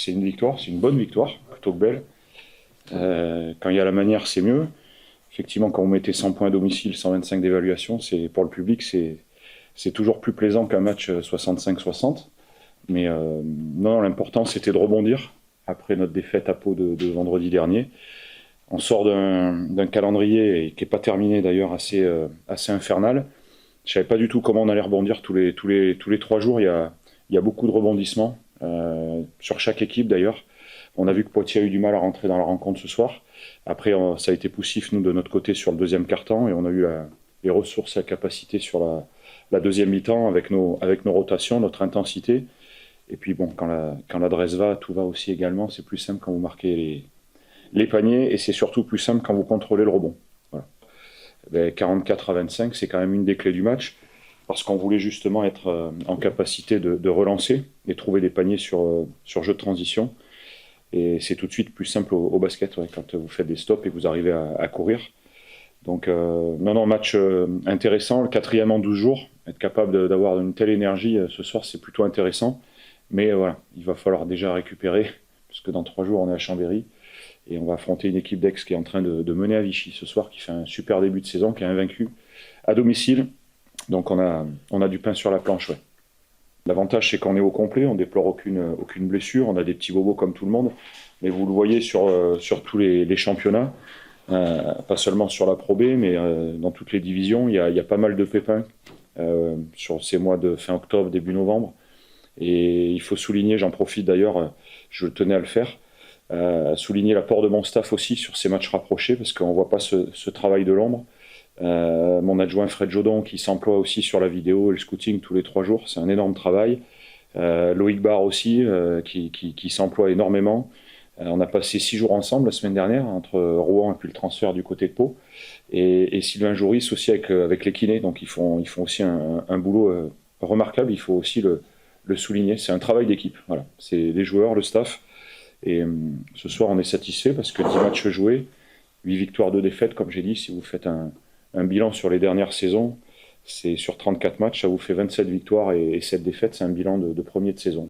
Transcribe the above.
C'est une victoire, c'est une bonne victoire, plutôt que belle. Quand il y a la manière, c'est mieux. Effectivement, quand vous mettez 100 points à domicile, 125 d'évaluation, pour le public, c'est toujours plus plaisant qu'un match 65-60. Mais non, l'important, c'était de rebondir après notre défaite à Pau de vendredi dernier. On sort d'un calendrier qui n'est pas terminé d'ailleurs assez infernal. Je ne savais pas du tout comment on allait rebondir tous les 3 jours. Il y a beaucoup de rebondissements sur chaque équipe d'ailleurs. On a vu que Poitiers a eu du mal à rentrer dans la rencontre ce soir. Après, ça a été poussif, nous, de notre côté, sur le deuxième quart-temps. Et on a eu les ressources, la capacité sur la deuxième mi-temps avec nos rotations, notre intensité. Et puis, bon, quand l'adresse va, tout va aussi également. C'est plus simple quand vous marquez les paniers. Et c'est surtout plus simple quand vous contrôlez le rebond. Voilà. Ben, 44-25, c'est quand même une des clés du match. Parce qu'on voulait justement être en capacité de relancer et trouver des paniers sur jeu de transition. Et c'est tout de suite plus simple au basket quand vous faites des stops et que vous arrivez à courir. Donc, non, match intéressant. Le quatrième en 12 jours. Être capable d'avoir une telle énergie ce soir, c'est plutôt intéressant. Mais voilà, il va falloir déjà récupérer, puisque dans 3 jours, on est à Chambéry. Et on va affronter une équipe d'Aix qui est en train de mener à Vichy ce soir, qui fait un super début de saison, qui est invaincu à domicile. Donc, on a du pain sur la planche, ouais. L'avantage, c'est qu'on est au complet, on déplore aucune blessure, on a des petits bobos comme tout le monde, mais vous le voyez sur tous les championnats, pas seulement sur la Pro B, mais dans toutes les divisions, il y a pas mal de pépins sur ces mois de fin octobre, début novembre. Et il faut souligner, j'en profite d'ailleurs, je tenais à le faire, souligner l'apport de mon staff aussi sur ces matchs rapprochés, parce qu'on ne voit pas ce travail de l'ombre. Mon adjoint Fred Jodon qui s'emploie aussi sur la vidéo et le scouting tous les 3 jours, c'est un énorme travail. Loïc Barre aussi qui s'emploie énormément. On a passé 6 jours ensemble la semaine dernière entre Rouen et puis le transfert du côté de Pau, et Sylvain Jouris aussi avec les kinés, donc ils font aussi un boulot remarquable, il faut aussi le souligner. C'est un travail d'équipe, voilà. C'est les joueurs, le staff, et ce soir on est satisfait parce que 10 matchs joués, 8 victoires, 2 défaites, comme j'ai dit. Si vous faites un bilan sur les dernières saisons, c'est sur 34 matchs, ça vous fait 27 victoires et 7 défaites, c'est un bilan de premier de saison.